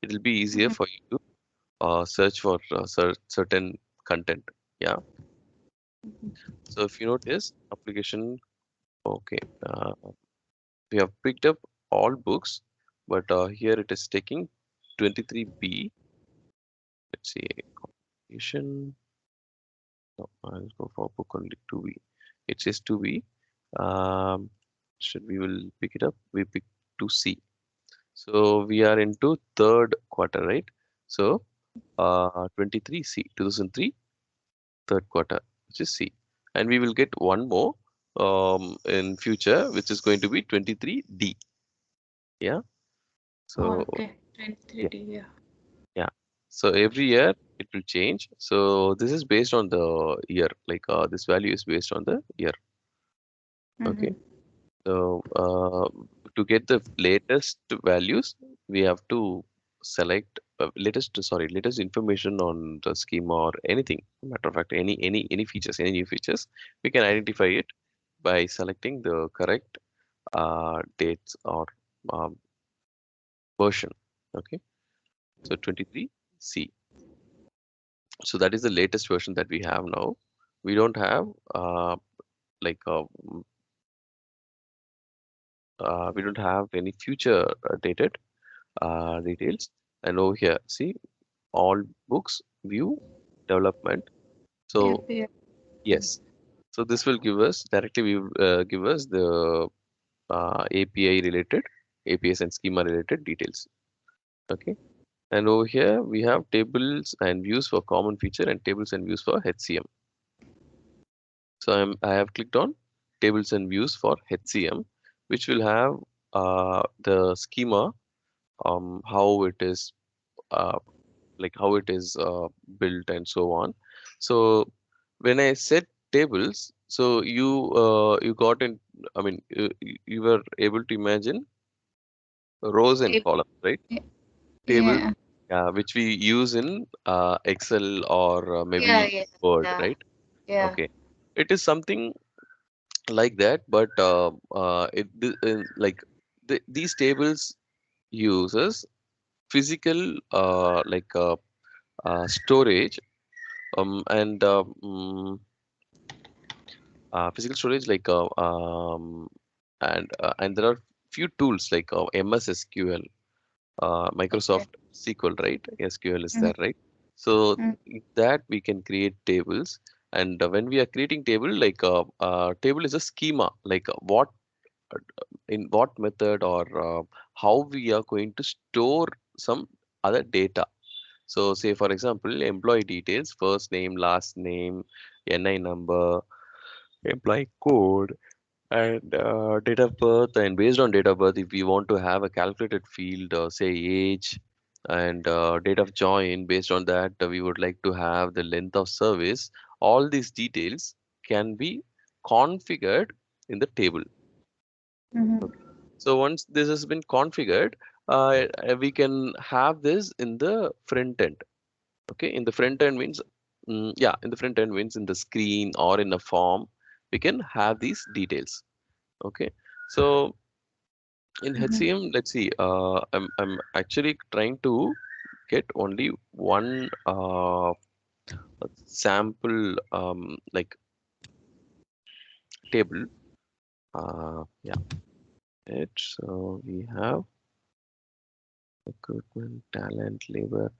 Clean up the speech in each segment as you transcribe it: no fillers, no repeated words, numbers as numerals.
it will be easier for you to search for certain content. Yeah. So if you notice application, okay, we have picked up all books, but here it is taking 23B. Let's see, completion. No, I'll go for book only 2B. It says 2B. Should we will pick it up? We pick 2C. So we are into third quarter, right? So 23C, 2003, third quarter, which is C. And we will get one more in future, which is going to be 23D. Yeah. So Okay, yeah, 23D, yeah. yeah. So every year it will change. So this is based on the year, like this value is based on the year. Okay. So to get the latest values, we have to select latest information on the schema or anything. Matter of fact, any features, any new features, we can identify it by selecting the correct dates or um, version. Okay. So 23C. So that is the latest version that we have now. We don't have like we don't have any future dated details. And over here, see all books, view, development. Yep, So yep. yes, so this will give us directly give us the API related, APIs and schema related details. Okay. And over here we have tables and views for common feature and tables and views for HCM. So I have clicked on tables and views for HCM, which will have the schema, how it is uh, like how it is built and so on. So when I set tables, so you got in, I mean, you were able to imagine rows and Yep, columns, right? Table, yeah, which we use in Excel or yeah, maybe yeah, Word, yeah, right? yeah. Okay, it is something like that, but like these tables uses physical storage and physical storage and there are few tools like MS SQL, Okay. Microsoft SQL, right? SQL is Mm, there, right? So mm, in that we can create tables, and when we are creating table, table is a schema, like what in what method or how we are going to store some other data. So say for example, employee details, first name, last name, NI number, employee code, and date of birth. And based on date of birth, if we want to have a calculated field, say age and date of join, based on that, we would like to have the length of service. All these details can be configured in the table. mhm. Okay. So once this has been configured, we can have this in the front end. Okay, in the front end means, yeah, in the front end means in the screen or in a form, we can have these details. Okay, so in HCM, let's see, I'm actually trying to get only one sample table. Yeah, it. So we have recruitment, talent, labor,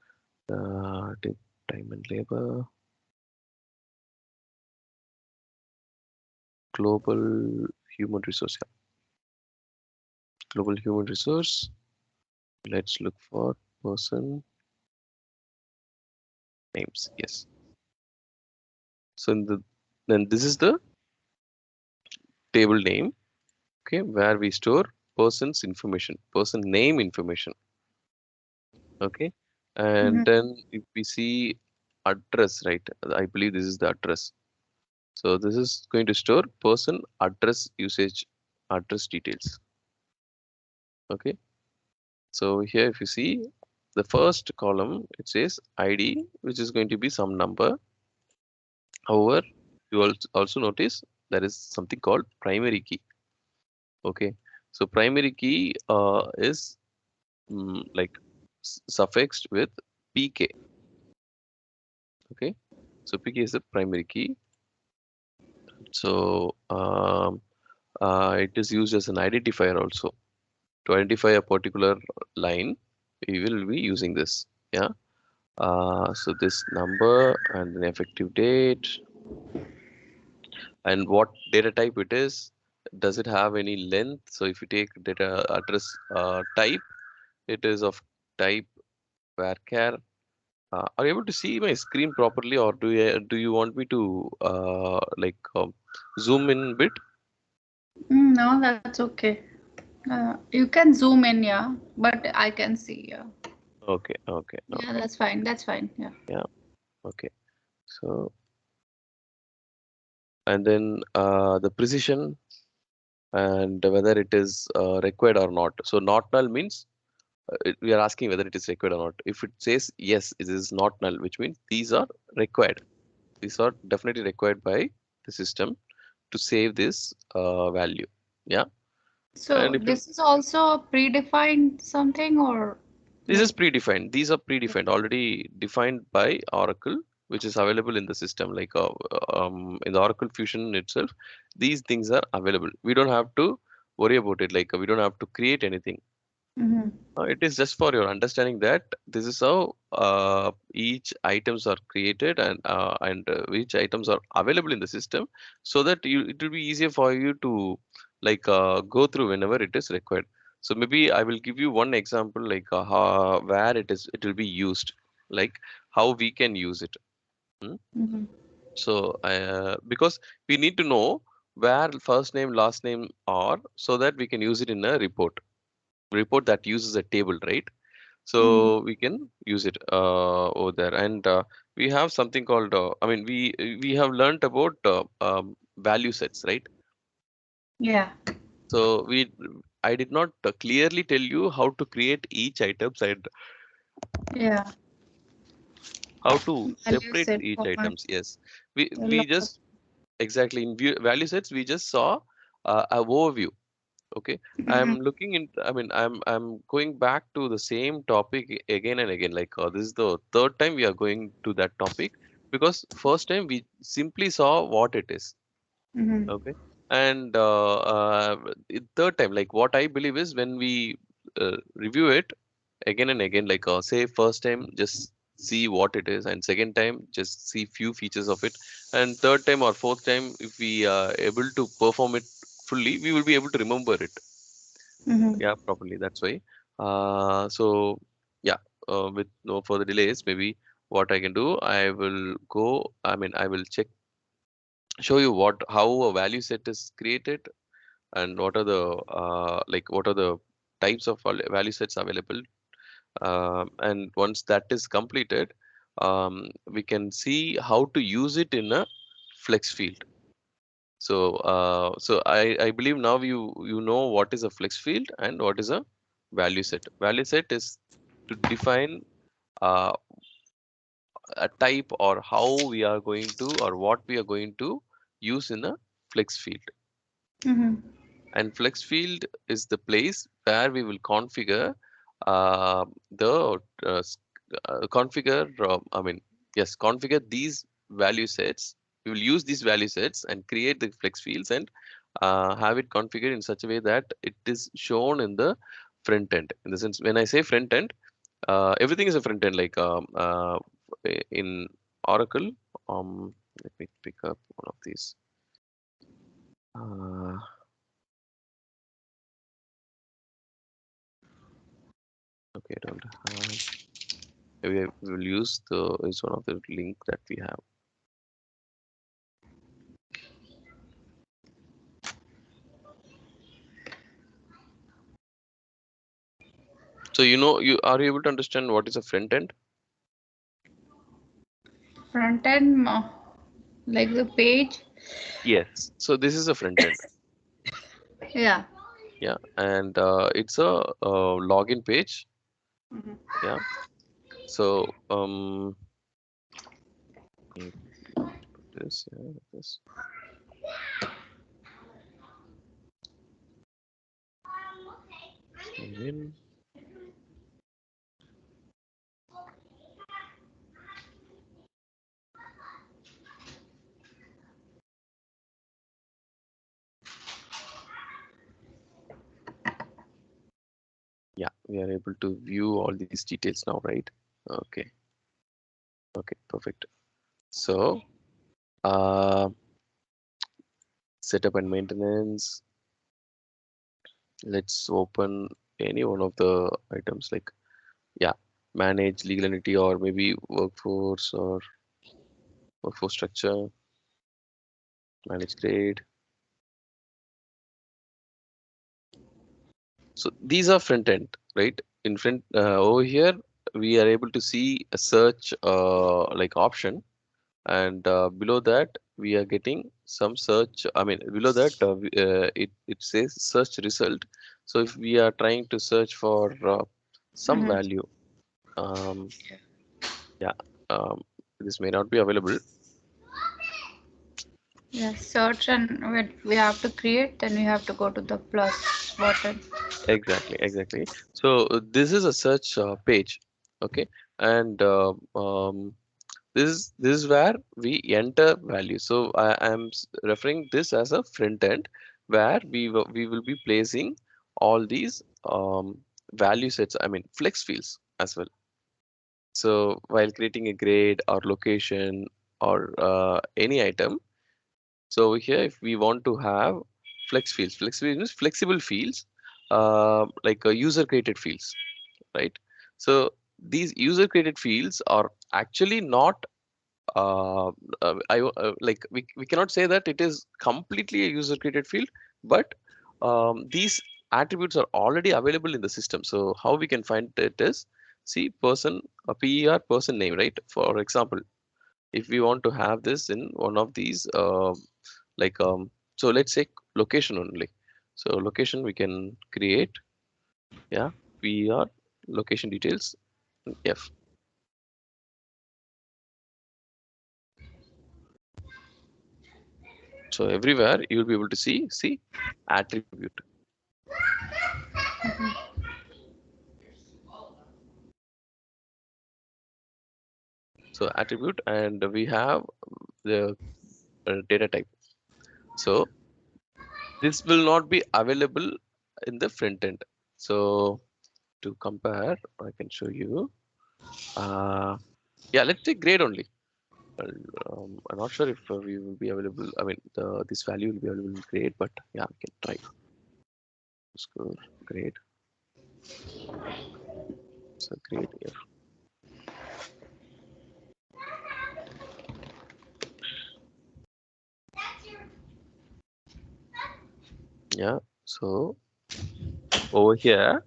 time and labor, global human resource. Yeah, global human resource. Let's look for person names. Yes. So in the then this is the table name. Okay, where we store person's information, person name information. Okay, and Mhm. then if we see address, right? I believe this is the address. So this is going to store person address usage address details. Okay, so here if you see the first column, it says ID, which is going to be some number. However, you also notice there is something called primary key. Okay, so primary key is like suffixed with pk. Okay, so pk is the primary key. So it is used as an identifier also to identify a particular line. We will be using this. Yeah. So this number and the effective date and what data type it is. Does it have any length? So if you take data address type, it is of type varchar. Are you able to see my screen properly, or do you want me to zoom in bit? No, that's okay. You can zoom in, yeah, but I can see, yeah. Okay, okay, Yeah, okay. that's fine. That's fine. Yeah. Yeah, okay. So and then the precision and whether it is required or not. So not null means we are asking whether it is required or not. If it says yes, it is not null, which means these are required. These are definitely required by the system to save this value. Yeah, and So if it, this is also a predefined something or this is like. predefined, these are predefined, already defined by Oracle, which is available in the system, like in the Oracle Fusion itself. These things are available. We don't have to worry about it. Like we don't have to create anything. Mm-hmm. It is just for your understanding that this is how each items are created and which items are available in the system, so that it will be easier for you to go through whenever it is required. So maybe I will give you one example, like where it will be used, like how we can use it. Hmm? Mm-hmm. So because we need to know where first name last name are, so that we can use it in a report that uses a table, right? Mm-hmm. So we can use it over there. And we have something called we have learned about value sets, right? Yeah. So I did not clearly tell you how to create each items and Yeah. how to Value separate set each items. formats. Yes, we Lots of. just exactly in value sets we just saw a overview. Okay, I'm Mm-hmm. looking in, I'm going back to the same topic again and again, like this is the third time we are going to that topic, because first time we simply saw what it is. Mm-hmm. Okay, and third time, like what I believe is when we review it again and again, like say first time just see what it is, and second time just see few features of it, and third time or fourth time if we are able to perform it fully, we will be able to remember it, Mm-hmm. yeah, properly. That's why. So yeah, with no further delays, maybe what I can do, I will go. I will show you how a value set is created, and what are the what are the types of value sets available. And once that is completed, we can see how to use it in a flex field. So I believe now you know what is a flex field and what is a value set. Value set is to define uh, a type, or how we are going to, or what we are going to use in a flex field. Mm-hmm. And flex field is the place where we will configure the configure. Yes, configure these value sets. We will use these value sets and create the flex fields, and have it configured in such a way that it is shown in the front end. In the sense, when I say front end, everything is a front end. Like in Oracle, let me pick up one of these. Uh, okay, I don't have. We will use the is one of the link that we have. So you are you able to understand what is a front end? Front end, like the page. Yes. So this is a front end. Yeah. Yeah, and it's a login page. Mm-hmm. Yeah. So let me put this. Yeah, this. Save in. we are able to view all these details now, right? Okay, okay, perfect. So uh, setup and maintenance. Let's open any one of the items like, yeah, manage legal entity or maybe workforce or workforce structure, manage grade. So these are front end, right? In front over here, we are able to see a search like option, and below that we are getting some search. I mean, below that it says search result. So if we are trying to search for some Mm-hmm. value, um, yeah, um, this may not be available. Yes, search and we have to create, then we have to go to the plus button. Exactly, exactly. So this is a search page, okay, and this is where we enter value. So I am referring this as a front end where we will be placing all these value sets. I mean flex fields as well. So while creating a grade or location or any item, so over here, if we want to have flex fields means flexible fields, like user created fields, right? So these user created fields are actually not, like we cannot say that it is completely a user created field, but these attributes are already available in the system. So how we can find it is, see person, a PER person name, right? For example, if we want to have this in one of these like so let's say location only. So location we can create, yeah, we are location details f. So everywhere you will be able to see attribute. So attribute, and we have the data type. So this will not be available in the front end. So to compare, I can show you, uh, yeah, let's take grade only. Well, I'm not sure if we will be available. I mean, this value will be available in grade, but yeah, we can try. Score grade. So grade F. Yeah. So over here,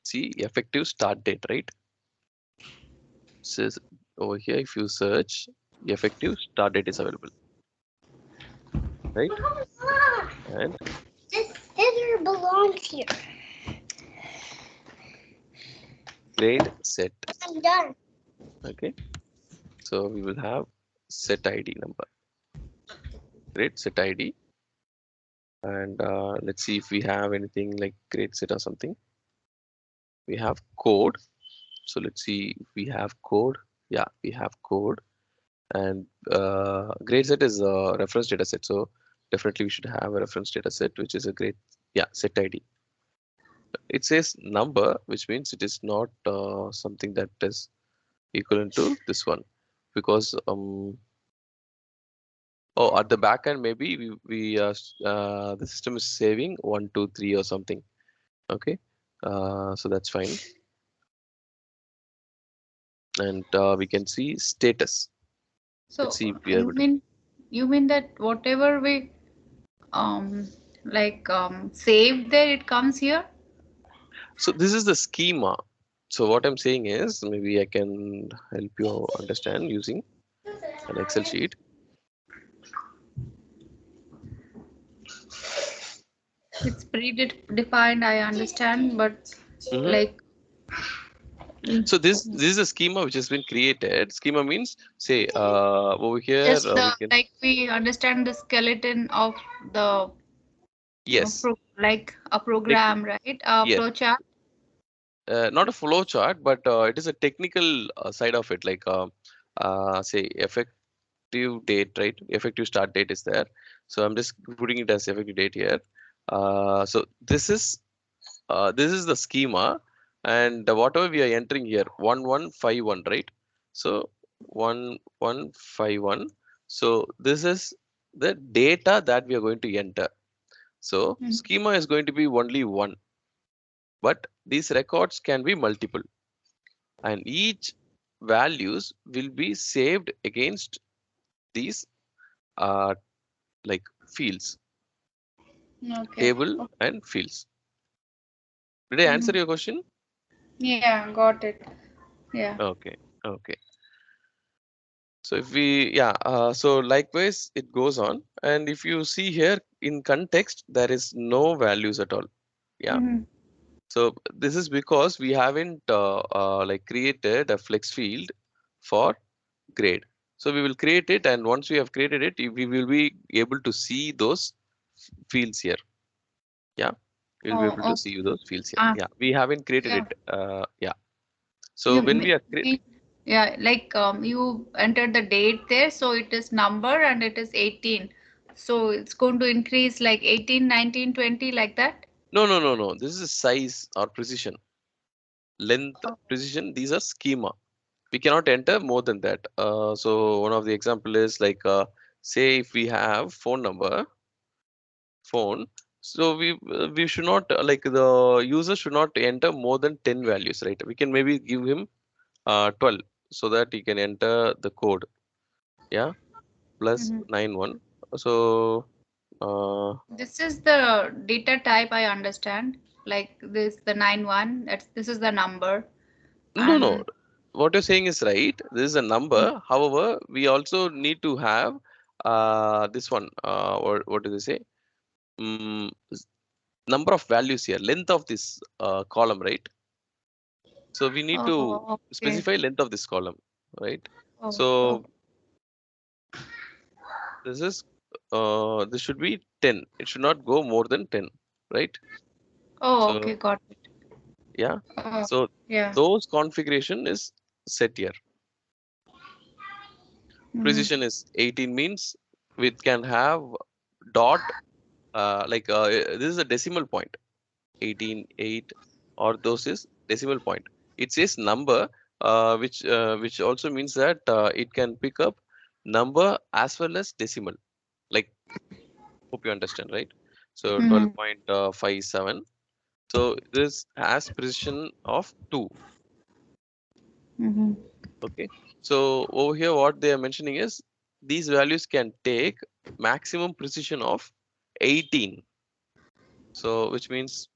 see effective start date, right? Says over here, if you search, effective start date is available, right? And This scissor belongs here. grade set. I'm done. Okay. So we will have set ID number. Grade set ID. And let's see if we have anything like grade set or something. We have code. So let's see if we have code. Yeah, we have code. And grade set is a reference data set. So definitely we should have a reference data set, which is a grade, yeah, set ID. It says number, which means it is not something that is equivalent to this one, because oh, at the back end maybe the system is saving 1 2 3 or something. Okay, so that's fine. And we can see status. Let's So see if we are able to. you mean that whatever we um save there, it comes here? So this is the schema. So what I'm saying is, maybe I can help you understand using an Excel sheet. It's predefined, I understand, but Hmm. like So this is a schema which has been created. Schema means, say over here just the we can, like we understand the skeleton of the yes, like a techni program, right? A yes, flowchart. not a flow chart, but it is a technical side of it. Like say effective date, right? Effective start date is there. So I'm just putting it as effective date here. So this is the schema. and whatever we are entering here 1151, right? So 1151. So this is the data that we are going to enter. So Mm. schema is going to be only one, but these records can be multiple, and each values will be saved against these uh, like fields, Okay. table and fields. Did I answer Mm-hmm. your question? Yeah, got it. Yeah. Okay, okay. So if we, yeah, so likewise it goes on. And if you see here in context, there is no values at all. Yeah. Mm-hmm. So this is because we haven't like created a flex field for grade. So we will create it, and once we have created it, we will be able to see those fields here. Yeah, we'll be Oh, able to see okay. those fields here. Ah, Yeah, we haven't created yeah. it. Yeah. So You when we are mean, yeah, like you entered the date there, so it is number and it is 18. So it's going to increase like 18, 19, 20 like that. no. This is size or precision, length, Oh, precision. These are schema. We cannot enter more than that. So one of the example is like say if we have phone number, phone. So we should not like the user should not enter more than 10 values, right? We can maybe give him 12 so that he can enter the code. Yeah, plus mhm. 91. So This is the data type I understand. Like this, the 91. That's this is the number, no. and What you're saying is right. This is a number. However, we also need to have this one. What do they say? Mm, Number of values here, length of this column, right? So we need to oh, okay. specify length of this column, right? Oh, oh, So this is this should be 10. It should not go more than 10, right? oh, So okay, got it. yeah. Oh, So yeah. those configuration is set here. Mm-hmm. Precision is 18 means we can have dot like this is a decimal point 18 8 or those is decimal point. It says number which also means that it can pick up number as well as decimal, like hope you understand, right? So Mm-hmm. 12.57. So this has precision of 2. Mm-hmm. Okay, so over here what they are mentioning is these values can take maximum precision of 18. So which means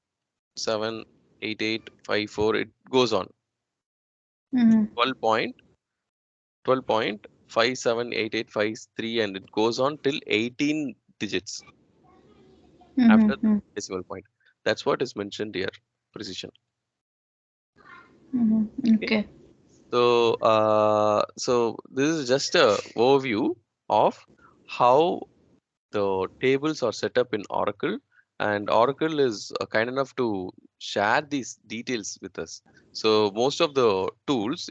7 8 8 5 4, it goes on Mm-hmm. 12.578853, and it goes on till 18 digits after the Mm-hmm. decimal point. That's what is mentioned here, precision. Mm-hmm. Okay. Okay. So this is just a overview of how the tables are set up in Oracle, and Oracle is kind enough to share these details with us. So in most of the tools,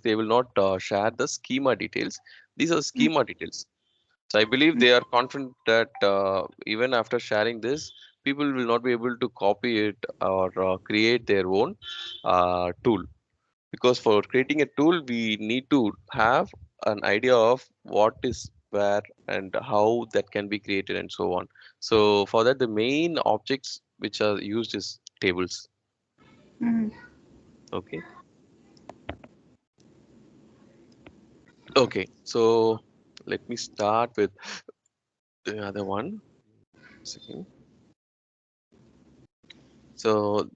they will not share the schema details. These are schema details. So I believe they are confident that even after sharing this, people will not be able to copy it or create their own tool, because for creating a tool we need to have an idea of what is where and how that can be created and so on. So for that the main objects which are used is tables. Mm-hmm. Okay, okay, so let me start with the other one. Second. So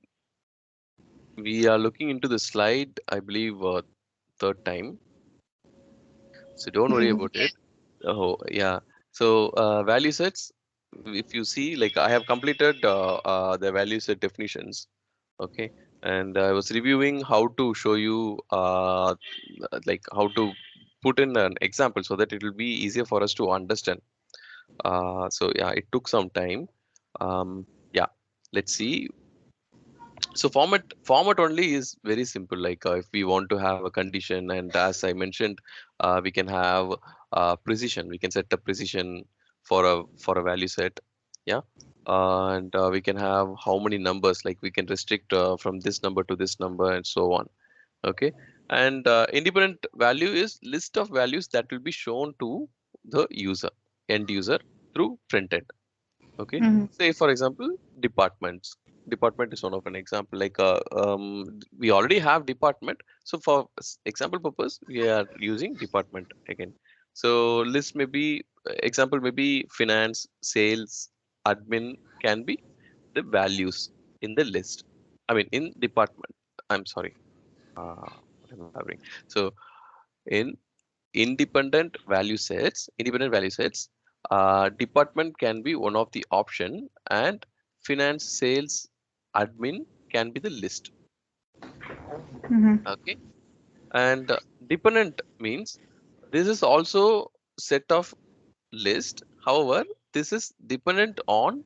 we are looking into the slide, I believe third time, so don't worry Mm-hmm. about it. Oh, yeah. So value sets, if you see, like I have completed the value set definitions. Okay. And I was reviewing how to show you like how to put in an example so that it will be easier for us to understand. So yeah, it took some time. Yeah, let's see. So format only is very simple. Like if we want to have a condition, and as I mentioned, we can have precision. We can set a precision for a value set. Yeah. and we can have how many numbers, like we can restrict from this number to this number and so on. Okay. And independent value is list of values that will be shown to the user, end user, through front end. Okay. Mm-hmm. Say for example, departments. Department is one of an example. Like we already have department, so for example purpose we are using department again. So list may be, example may be finance, sales, admin can be the values in the list. I mean in department. I'm sorry. What am I having? So in independent value sets, department can be one of the option, and finance, sales, admin can be the list. Mm-hmm. Okay. And dependent means this is also set of list. However, this is dependent on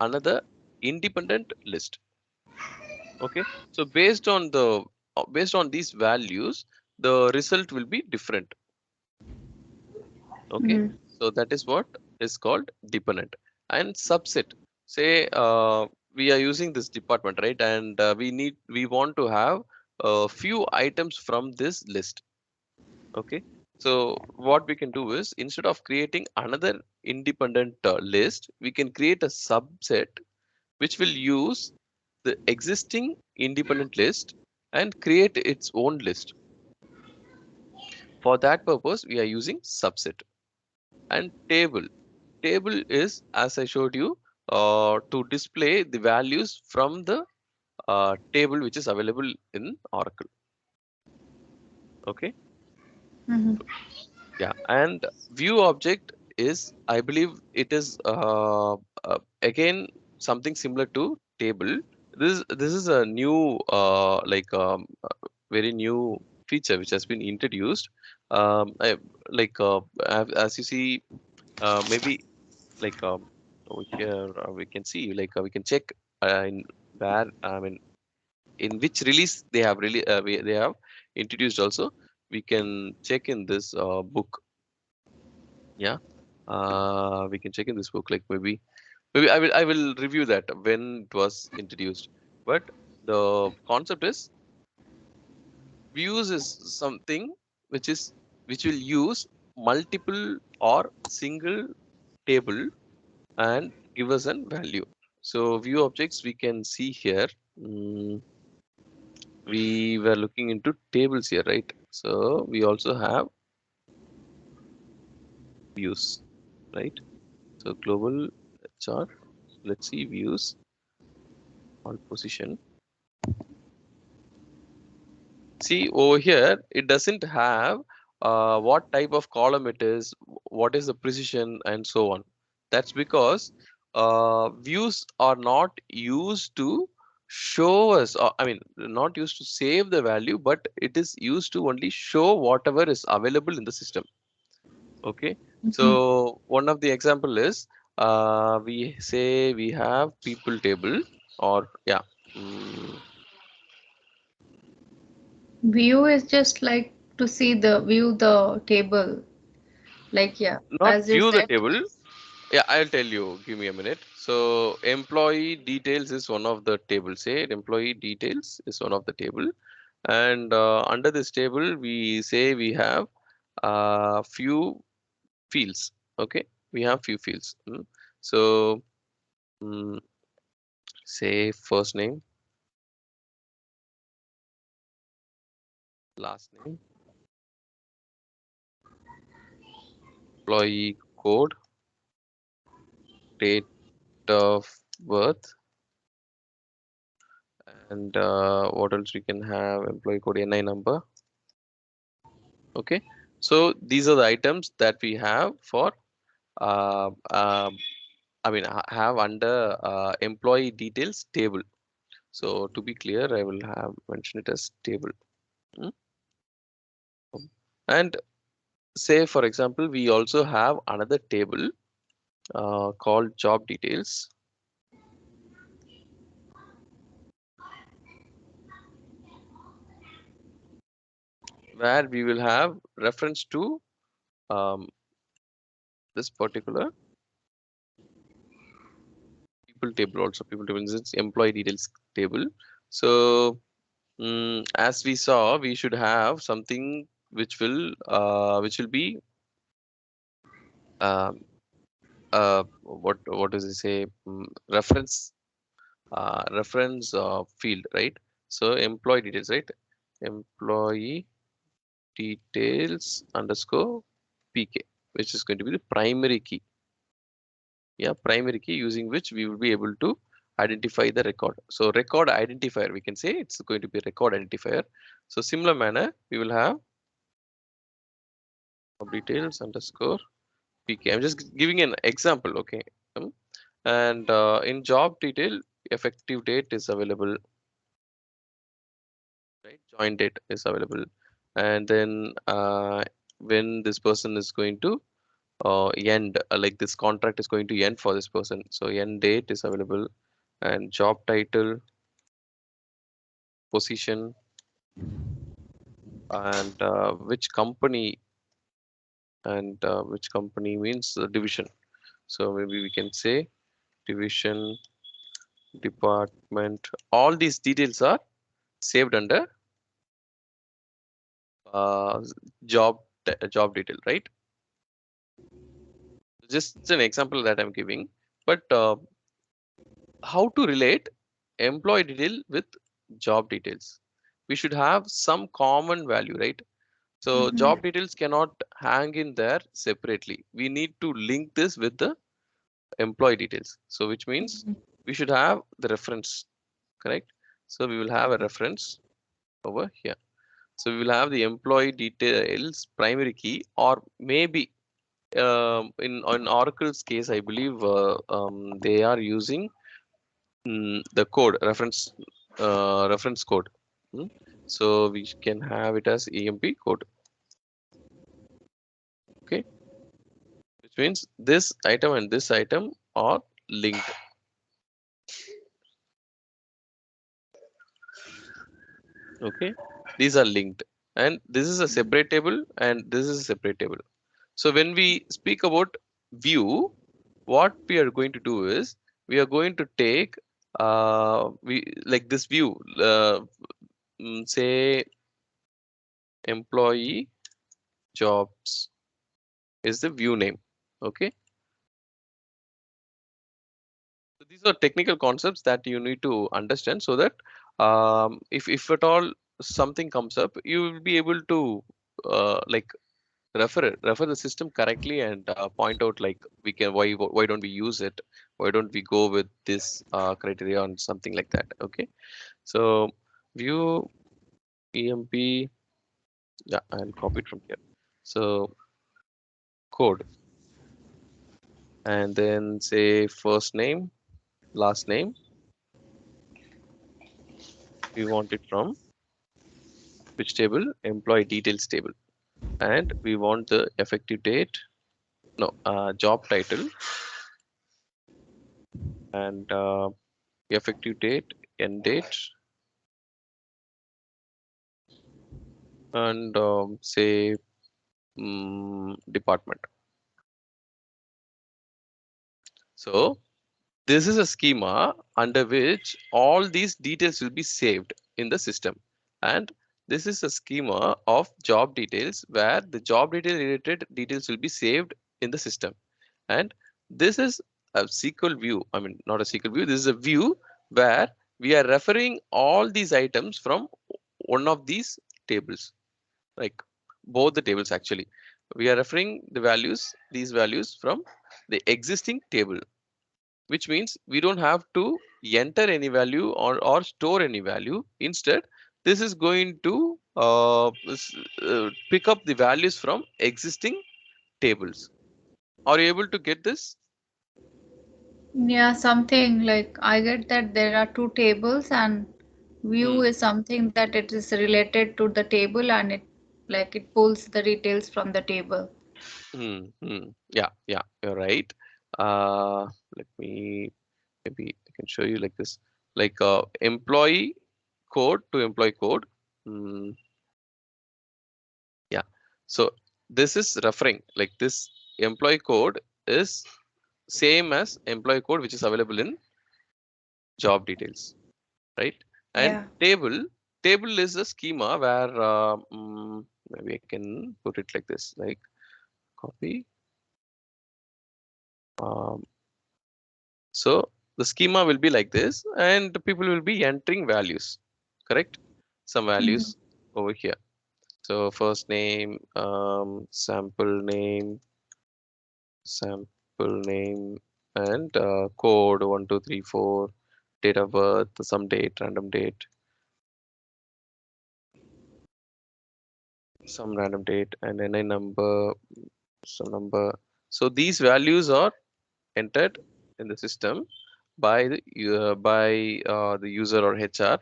another independent list. Okay. So based on these values, the result will be different. Okay. Mm-hmm. So that is what is called dependent. And subset, say we are using this department, right? And we want to have a few items from this list. Okay. So what we can do is, instead of creating another independent list, we can create a subset which will use the existing independent list and create its own list. For that purpose, we are using subset. And table is, as I showed you, to display the values from the table which is available in Oracle. Okay. Mm-hmm. Yeah. And view object is, I believe it is again something similar to table. This is a new very new feature which has been introduced. Like as you see, maybe like over here we can see, like we can check in where, I mean in which release they have really they have introduced also. We can check in this book. Yeah. We can check in this book, like maybe I will review that when it was introduced. But the concept is, views is something which is which will use multiple or single table and give us an value. So view objects we can see here. Mm, we were looking into tables here, right? So we also have views, right? So global chart. Let's see views, all position. See over here, it doesn't have what type of column it is, what is the precision, and so on. That's because views are not used to show us, I mean, not used to save the value, but it is used to only show whatever is available in the system. Okay. Mm-hmm. So one of the example is, we say we have people table, or yeah. mm, View is just like to see the view the table. Like yeah, Not as you view the said. table. Yeah, I'll tell you. Give me a minute. So employee details is one of the tables. Say employee details is one of the table, and under this table we say we have few fields. Okay, we have few fields. So mm, say first name, last name, employee code, date of birth, and what else we can have? Employee code, NI number. Okay, so these are the items that we have for uh, um, have under employee details table. So to be clear, I will have mention it as table. Mm. And say for example, we also have another table called job details, where we will have reference to um, this particular people table also. People table is employee details table. So as we saw, we should have something which will be um, what does it say, reference field, right? So employee details, right? Employee details underscore pk, which is going to be the primary key. Yeah, primary key using which we will be able to identify the record. So record identifier, we can say it's going to be record identifier. So similar manner, we will have job details underscore pk. I'm just giving an example, okay? And in job detail, effective date is available, right? Join date is available, and then when this person is going to end, like this contract is going to end for this person, so end date is available, and job title, position, and which company means division. So maybe we can say division, department. All these details are saved under uh, job detail, right? Just an example that I'm giving, but how to relate employee detail with job details? We should have some common value, right? So Mm-hmm. job details cannot hang in there separately. We need to link this with the employee details, so which means we should have the reference, correct? So we will have a reference over here. So we will have the employee details primary key, or maybe in Oracle's case, I believe they are using the code reference code. Mm. So we can have it as emp code, okay? Which means this item and this item are linked. Okay, these are linked, and this is a separate table, and this is a separate table. So when we speak about view, what we are going to do is we are going to take we like this view, say employee jobs is the view name. Okay, so these are technical concepts that you need to understand, so that if at all something comes up, you will be able to like refer the system correctly, and point out like we can why don't we use it, why don't we go with this criteria on something like that. Okay, so view emp, yeah, I'll copy it from here. So code, and then say first name, last name, we want it from which table? Employee details table. And we want the effective date, no, job title, and effective date, end date, and say department. So this is a schema under which all these details will be saved in the system. And this is a schema of job details where the job detail related details will be saved in the system. And this is a SQL view. I mean, not a SQL view. This is a view where we are referring all these items from one of these tables, like both the tables actually. We are referring these values from the existing table, which means we don't have to enter any value or store any value. Instead, this is going to pick up the values from existing tables. Are you able to get this? Yeah, something like I get that there are two tables and view Hmm. is something that it is related to the table and it pulls the details from the table. Yeah, yeah, you're right. Uh, Let me, maybe I can show you like this, like employee code to employee code. Hmm. Yeah. So this is referring like this employee code is same as employee code which is available in job details, right? And Yeah. table is a schema where maybe I can put it like this, like copy. Um, so the schema will be like this, and the people will be entering values, correct? Some Mm-hmm. values over here. So first name, sample name, and code 1234, date of birth, some date, random date, some random date, and NI number, some number. So these values are entered in the system by the user or HR,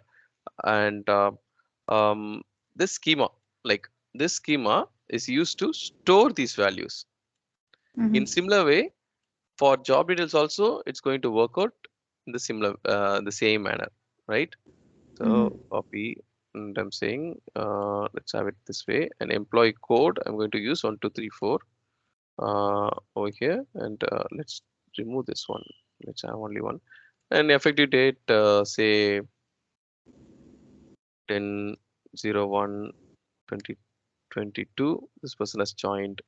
and this schema, like this schema, is used to store these values. Mm-hmm. In similar way, for job details also, it's going to work out in the similar, the same manner, right? Mm-hmm. So copy, and I'm saying, let's have it this way. An employee code, I'm going to use 1234 over here, and let's remove this one. Let's have only one. And effective date, say 10/01/2022. This person has joined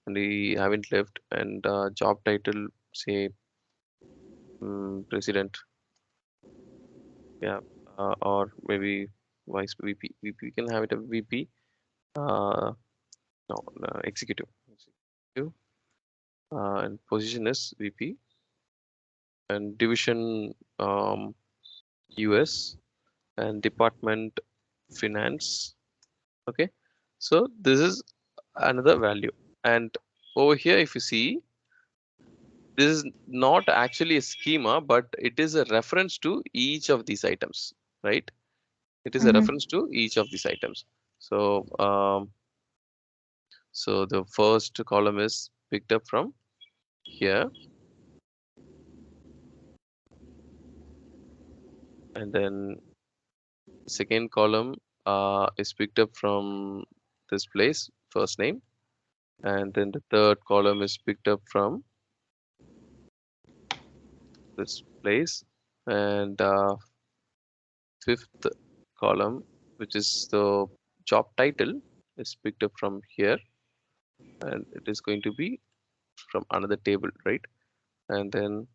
and he haven't left. And job title, say president, yeah, or maybe vice VP. VP, we can have it a VP. Uh, no, executive. Executive. And position is VP, and division US, and department finance. Okay, so this is another value. And over here, if you see, this is not actually a schema, but it is a reference to each of these items, right? It is a Mm-hmm. reference to each of these items. So so the first column is picked up from here, and then second column is picked up from this place, first name, and then the third column is picked up from this place, and fifth column, which is the job title, is picked up from here, and it is going to be from another table, right? And then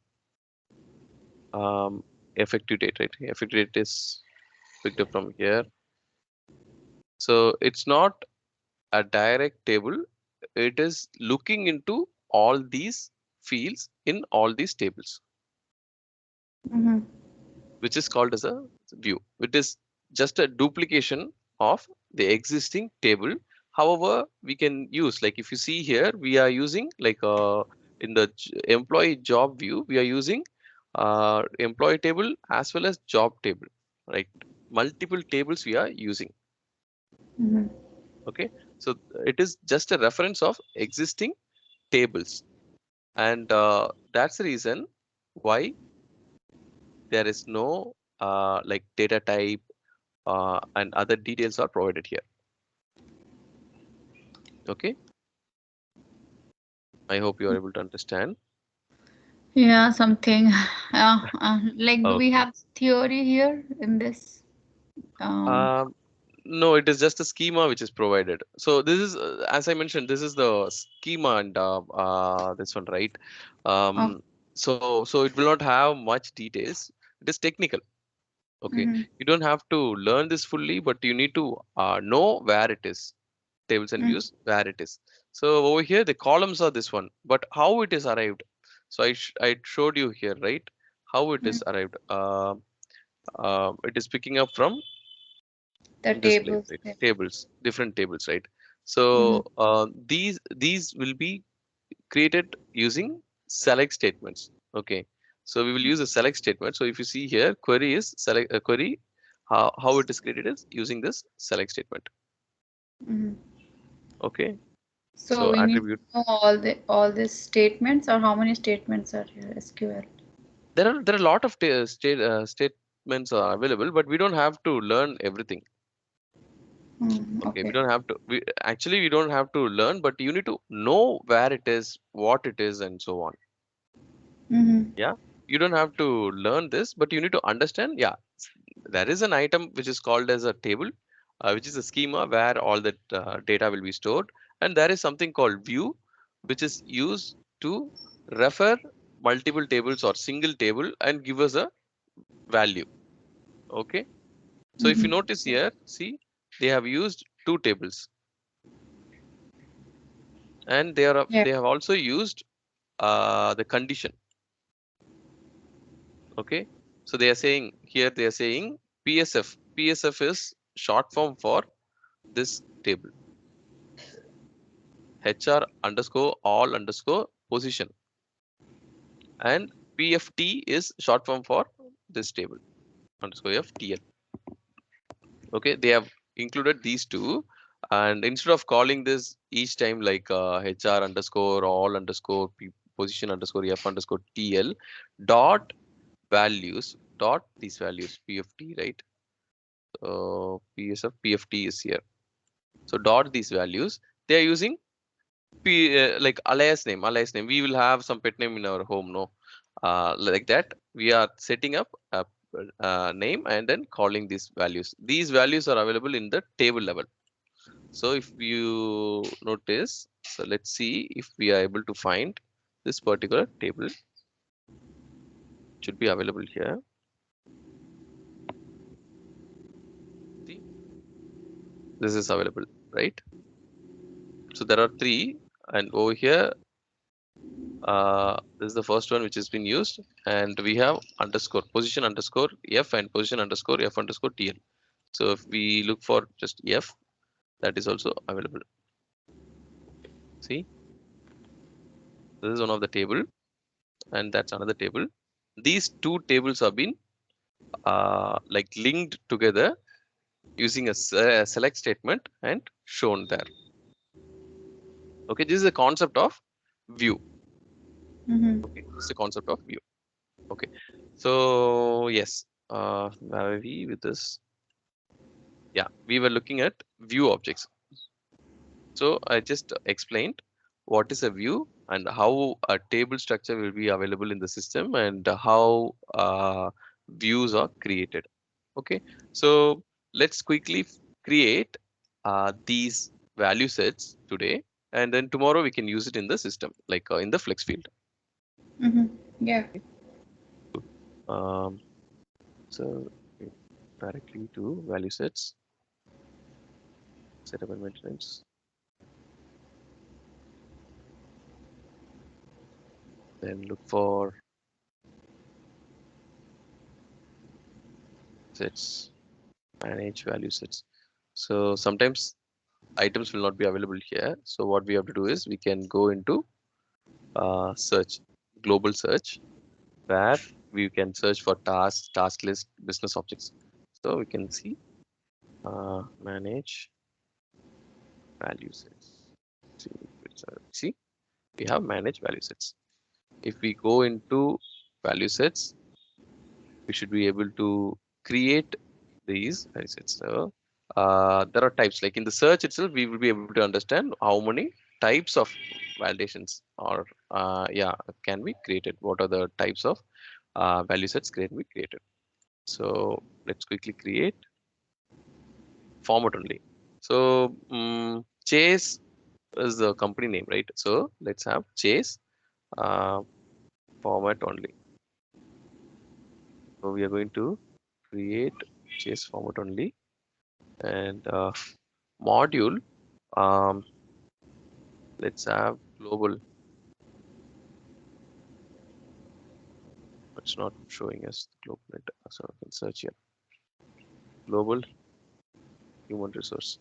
um, effective date, right? Effective date is picked up from here. So it's not a direct table. It is looking into all these fields in all these tables, Mm-hmm. which is called as a view. It is just a duplication of the existing table. However, we can use, like if you see here, we are using like in the employee job view, we are using employee table as well as job table, right? Multiple tables we are using. Mm-hmm. Okay, so it is just a reference of existing tables, and that's the reason why there is no like data type and other details are provided here. Okay, I hope you are able to understand. Yeah, something. Like, do we Okay. have theory here in this? Um. Um, no, it is just a schema which is provided. So this is, as I mentioned, this is the schema, and this one, right? Oh. Um, so it will not have much details. It is technical. Okay, Mm-hmm. you don't have to learn this fully, but you need to know where it is. Tables and views, where it is. So over here, the columns are this one, but how it is arrived. So I showed you here, right? How it Mm-hmm. is arrived. It is picking up from The this place, tables right? there. Tables, different tables, right? Mm-hmm. So these will be created using select statements. Okay, so we will use a select statement. So if you see here, query is select a query. How it is created is using this select statement. Mm-hmm. Okay, So so we need attribute. to know all these statements, or how many statements are here SQL? There are a lot of statements are available, but we don't have to learn everything. Okay, we Okay. don't have to. We don't have to learn, but you need to know where it is, what it is, and so on. Mm-hmm. Yeah. you don't have to learn this, but you need to understand. Yeah, there is an item which is called as a table, which is a schema where all that data will be stored, and there is something called view, which is used to refer multiple tables or single table and give us a value. Okay, so if you Mm-hmm. notice here, see, they have used two tables, and Yeah. they have also used the condition. Okay, so they are saying here, they are saying PSF. PSF is short form for this table, HR underscore all underscore position, and PFT is short form for this table underscore FTL. Okay, they have included these two, and instead of calling this each time like HR underscore all underscore position underscore F underscore TL dot values dot these values PFT, right? PSF PFT is here. So dot these values. They are using like alias name. We will have some pet name in our home, no? Like that. We are setting up a name and then calling these values. These values are available in the table level. So if you notice, so let's see if we are able to find this particular table. It should be available here. See, this is available, right? So there are three, and over here this is the first one which has been used, and we have underscore position underscore F and position underscore F underscore TL. So if we look for just F, that is also available. See, this is one of the table, and that's another table. These two tables have been like linked together using a select statement and shown there. Okay, this is the concept of view. Mm-hmm. Okay, it's the concept of view. Okay, so yes, where are we with this? Yeah, we were looking at view objects. So I just explained what is a view and how a table structure will be available in the system, and how views are created. Okay, so let's quickly create these value sets today, and then tomorrow we can use it in the system, like in the flex field. Mm-hmm. Yeah. Okay. Um, so directly to value sets, setup and maintenance, then look for sets, manage value sets. So sometimes items will not be available here. So what we have to do is we can go into search, global search, where we can search for tasks, task list, business objects. So we can see manage value sets. See, see, we have manage value sets. If we go into value sets, we should be able to create these value sets. So there are types, like in the search itself, we will be able to understand how many types of validations or yeah, can be created. What are the types of value sets can be created? So let's quickly create format only. So Chase is the company name, right? So let's have Chase uh, format only. So we are going to create Chase format only, and module. Um, let's have global. It's not showing us global data, so I can search here. Global human resource.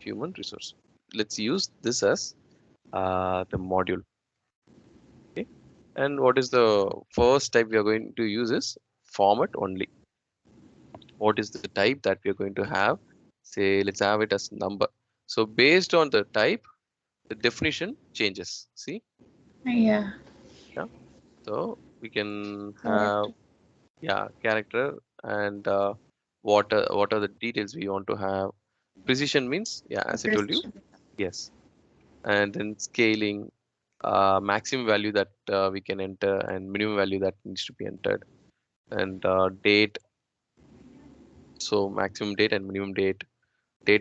Human resource. Let's use this as the module. Okay. And what is the first type we are going to use is format only. What is the type that we are going to have? Say, let's have it as number. So based on the type, the definition changes. See, Yeah. yeah. So we can have, Correct. yeah, character, and what are the details we want to have. Precision means, yeah, as I told you, Precision. yes. And then scaling, maximum value that we can enter and minimum value that needs to be entered, and date. So maximum date and minimum date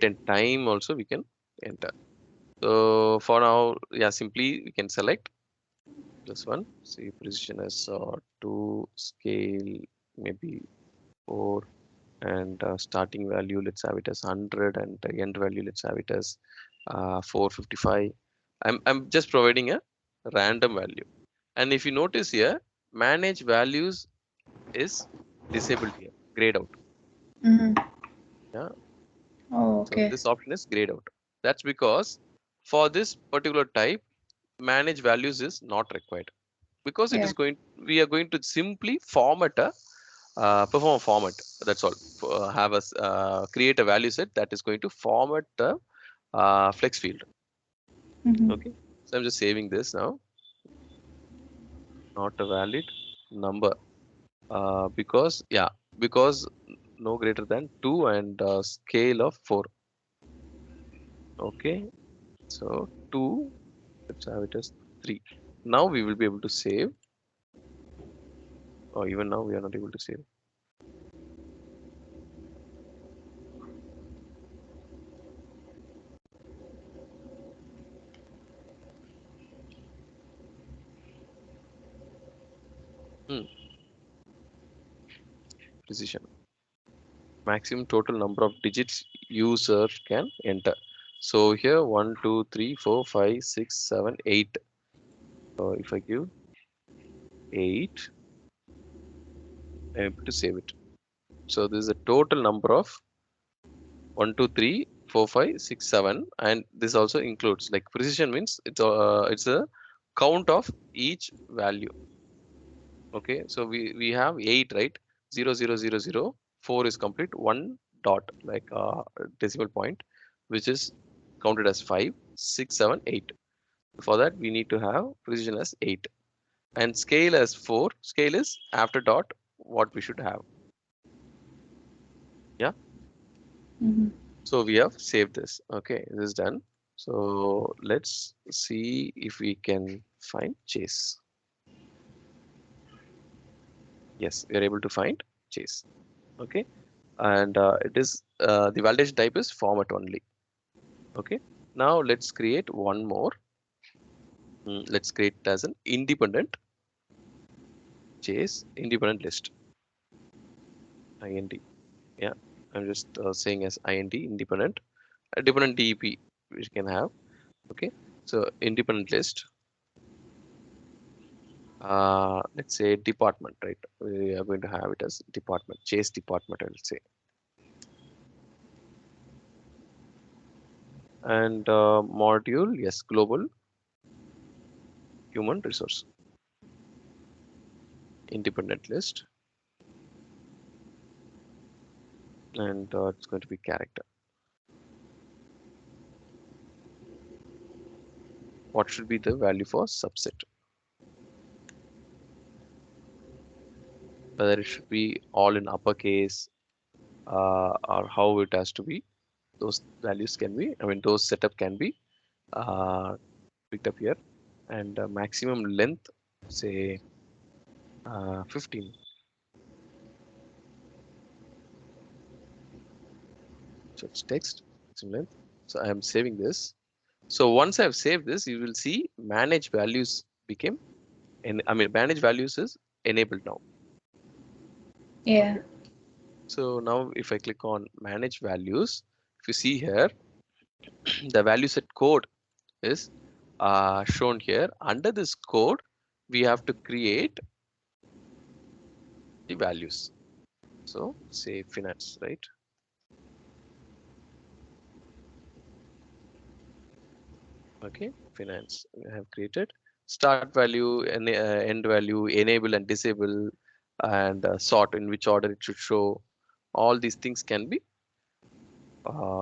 and time also we can enter. So for now, yeah, simply we can select this one. See, precision as 2, scale maybe 4, and starting value let's have it as 100, and end value let's have it as 455. I'm just providing a random value. And if you notice here, manage values is disabled here, grayed out. Mm-hmm. Yeah. Oh, So okay. this option is grayed out. That's because for this particular type, manage values is not required, because it Yeah. is going, we are going to simply format a perform a format. That's all. Have us create a value set that is going to format the flex field. Mm-hmm. Okay. So I'm just saving this now. Not a valid number, because yeah, because no greater than 2 and scale of 4. Okay. So 2, let's have it as 3. Now we will be able to save, or even now we are not able to save. Hmm. Precision. Maximum total number of digits user can enter. So here 1, 2, 3, 4, 5, 6, 7, 8. If I give 8, I'm able to save it. So this is a total number of 1, 2, 3, 4, 5, 6, 7, and this also includes, like, precision means it's a count of each value. Okay, so we have 8, right? 0, 0, 0, 0. 4 is complete. 1 dot, like decimal point, which is counted as 5, 6, 7, 8. For that, we need to have precision as 8, and scale as 4. Scale is after dot what we should have. Yeah. Mm-hmm. So we have saved this. Okay, this is done. So let's see if we can find chase. Yes, we are able to find chase. Okay, and it is the validation type is format only. Okay, now let's create one more. Let's create it as an independent chase, independent list, IND. Yeah, I'm just saying as IND, independent, a dependent DEP which can have. Okay, so independent list. Let's say department, right? We are going to have it as department, chase department, I'll say. And module, yes, global human resource, independent list, and it's going to be character. What should be the value for subset? Whether it should be all in uppercase, or how it has to be. Those values can be, I mean, those setup can be uh, picked up here. And maximum length, say 15. So it's text, maximum length. So I am saving this. So once I've saved this, you will see manage values became, and I mean, manage values is enabled now. Yeah. Okay. So now if I click on manage values, if you see here, the value set code is shown here. Under this code, we have to create the values. So say finance, right? Okay, finance. We have created start value and end value, enable and disable, and sort in which order it should show. All these things can be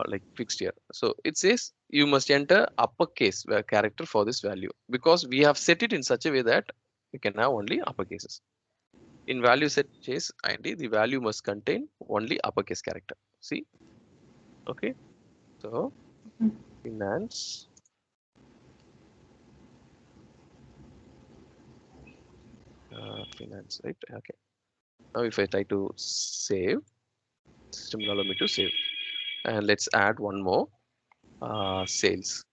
like fixed here. So it says you must enter uppercase character for this value, because we have set it in such a way that we can have only uppercases. In value set chase ID, the value must contain only uppercase character. See, okay. So Mhm. finance finance, right? Okay. Now if I try to save, system will allow me to save. And let's add one more, sales.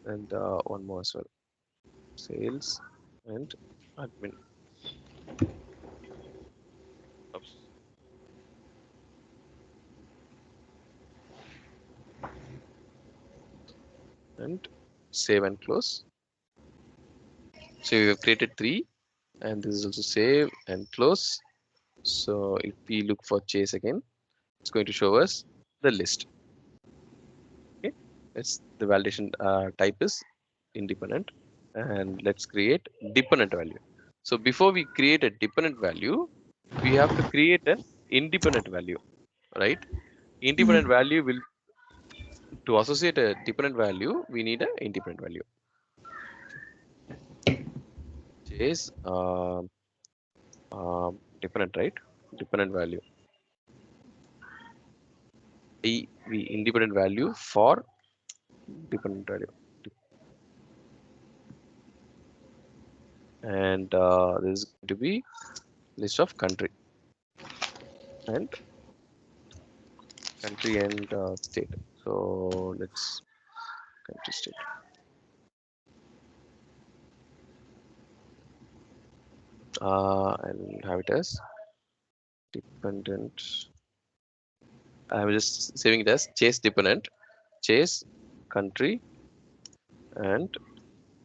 And, one more as well. Sales and admin. Oops. And save and close. So we have created 3, and this is also save and close. So if we look for chase again, it's going to show us the list. Okay, it's the validation type is independent, and let's create dependent value. So before we create a dependent value, we have to create an independent value, right? Independent value will, to associate a dependent value, we need an independent value. Chase dependent, right? Dependent value. We independent value for dependent value, and this is going to be list of country and state. So let's country state and have it as dependent. I'm just saving it as chase dependent, chase country and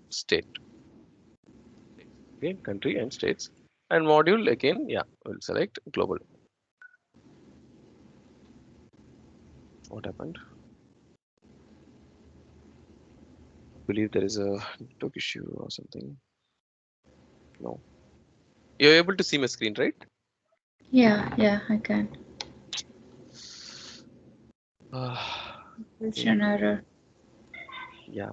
state. Again, country and states, and module again. Yeah, we'll select global. What happened? I believe there is a network issue or something. No, you're able to see my screen, right? Yeah, I can. It's Okay. an error. Yeah.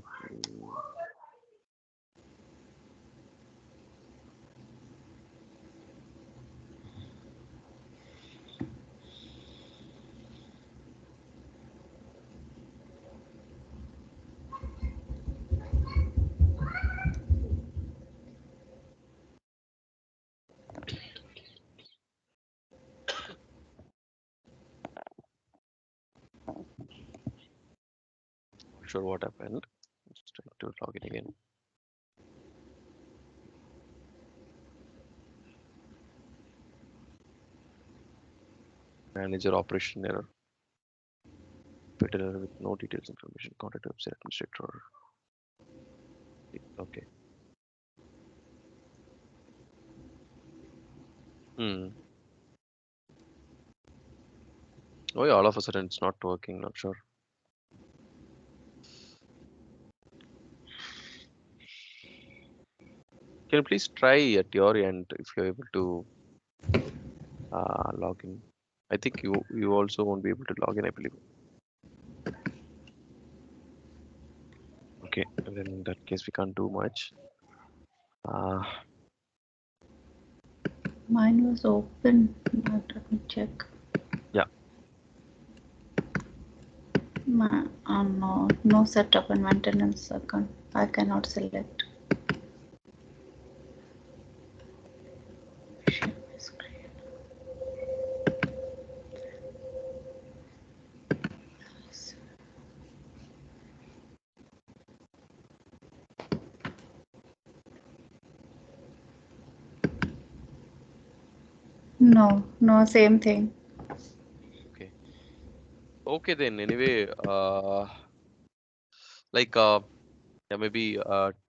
Not sure what happened. Just trying to log in again. Manager operation error. Fatal error with no details information. Contact website administrator. Okay. Hmm. Oh yeah, all of a sudden it's not working. Not sure. Can you please try at your end if you're able to log in? I think you also won't be able to log in, I believe. Okay, and then in that case we can't do much. Mine was open. Let me check. Yeah. No setup and maintenance account. I cannot select. Share my screen. No, same thing. Okay. Okay then. Anyway, like yeah, maybe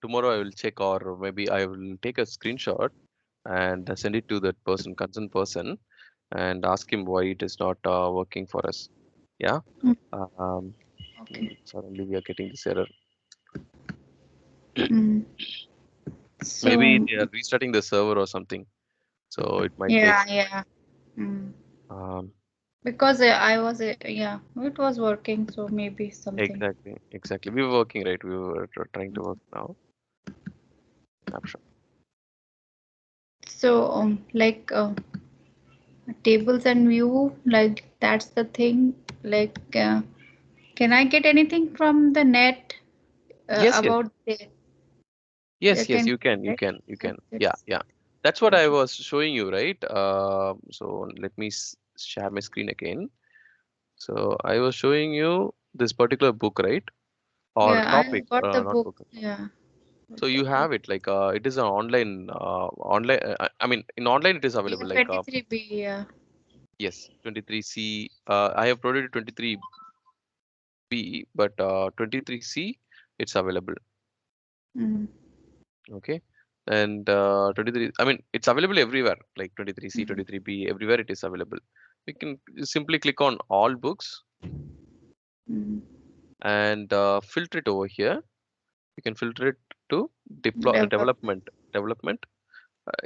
tomorrow I will check, or maybe I will take a screenshot and send it to that person, concerned person, and ask him why it is not working for us. Yeah. Mm, Um, Okay. Suddenly we are getting this error. Mm. Maybe So they are restarting the server or something. So it might take. yeah. Mm. Um, Because I was yeah, it was working. So maybe something. exactly. We were working, right? We were trying to work now. I'm sure. So like tables and view, like that's the thing. Like can I get anything from the net? Yes, yes, about the yes, yes. can You can, you right? can, you So can. Yeah, that's yeah. That's what I okay. was showing you, right? So let me share my screen again. So I was showing you this particular book, right? Or Yeah, I topic, got the not book. book. Yeah, So got the you book. have it like it is an online. I mean, in online it is Yeah, available. Like 23B. Yeah. yes, 23C. I have provided 23B, but 23C it's available. Mm-hmm. Okay, and 23. I mean, it's available everywhere. Like 23C, Mm-hmm. 23B, everywhere it is available. You can simply click on all books Mm-hmm. and filter it over here. You can filter it to Development. development,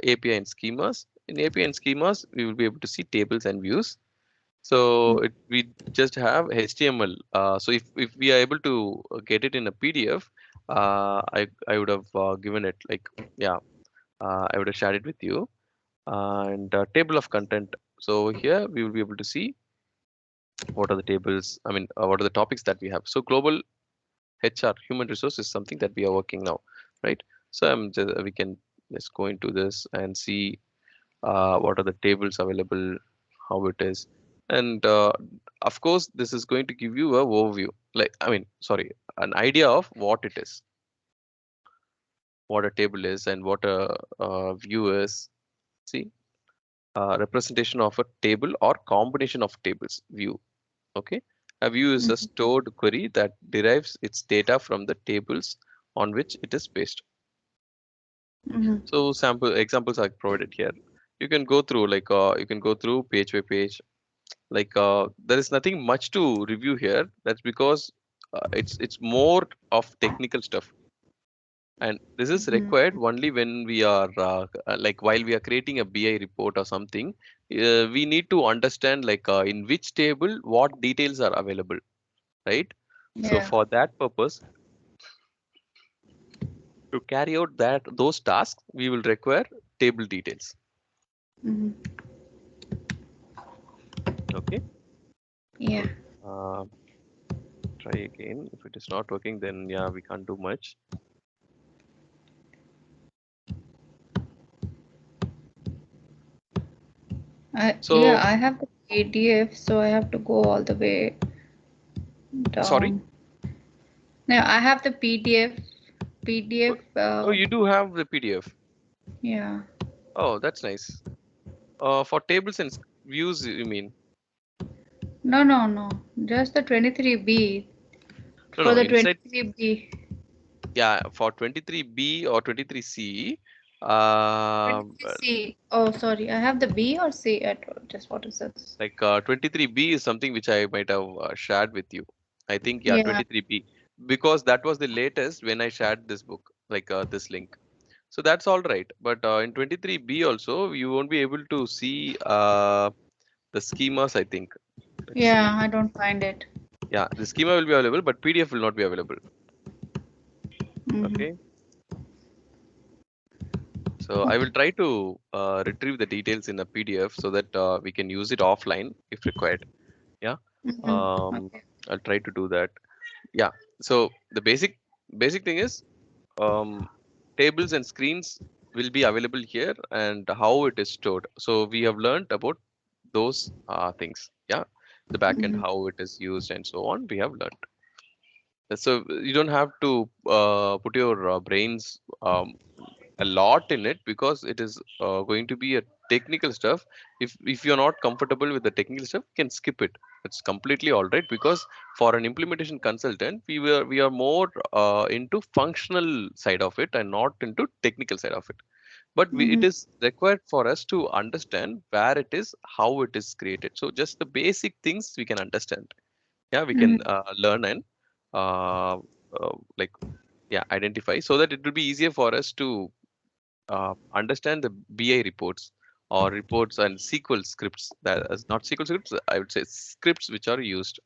API and schemas. In API and schemas, we will be able to see tables and views. So we just have HTML. So if we are able to get it in a PDF, I would have given it like, yeah, I would have shared it with you. And table of content. So here we will be able to see what are the tables. I mean, what are the topics that we have. So global HR, human resource, is something that we are working now, right? So we can just go into this and see what are the tables available, how it is, and of course this is going to give you a overview, like, I mean, sorry, an idea of what it is, what a table is, and what a view is. See, representation of a table or combination of tables view. Okay, a view is a Mm-hmm. stored query that derives its data from the tables on which it is based. Mm-hmm. So sample examples are provided here. You can go through, like, you can go through page by page. Like, there is nothing much to review here. That's because it's more of technical stuff, and this is required only when we are like, while we are creating a BI report or something. We need to understand, like, in which table what details are available, right? So Yeah. for that purpose, to carry out those tasks, we will require table details. Mm-hmm. Okay, Yeah. so try again. If it is not working, then yeah, we can't do much. Yeah, So I have the PDF, so I have to go all the way sorry. down. No, I have the PDF. Oh, PDF. oh, you do have the PDF. Yeah. Oh, that's nice. For tables and views, you mean? No, no, no. Just the 23B. No, For no, the inside, 23B. yeah, for 23B or 23C, uh, 23C. Oh, sorry. I have the B or C at just what is this? like 23B is something which I might have shared with you. I think, yeah, Yeah. 23B, because that was the latest when I shared this book, like this link. So that's all right. But in 23B also, you won't be able to see the schemas, I think. Let's Yeah, see. I don't find it. Yeah, the schema will be available, but PDF will not be available. Mm-hmm. Okay. So I will Okay. try to retrieve the details in a PDF so that we can use it offline if required. Yeah. Mm-hmm. Um, Okay. I'll try to do that. Yeah. So the basic thing is, um, tables and screens will be available here, and how it is stored. So we have learned about those things. Yeah. The backend, Mm-hmm. how it is used, and so on. We have learned. So you don't have to put your brains a lot in it, because it is going to be a technical stuff. If you're not comfortable with the technical stuff, you can skip it. It's completely all right, because for an implementation consultant, we are more into functional side of it and not into technical side of it. But it Mm-hmm. is required for us to understand where it is, how it is created. So just the basic things we can understand. Yeah, we can Mm-hmm. learn and uh, like, yeah, identify, so that it will be easier for us to understand the BI reports or reports and SQL scripts. That is not SQL scripts, I would say scripts which are used.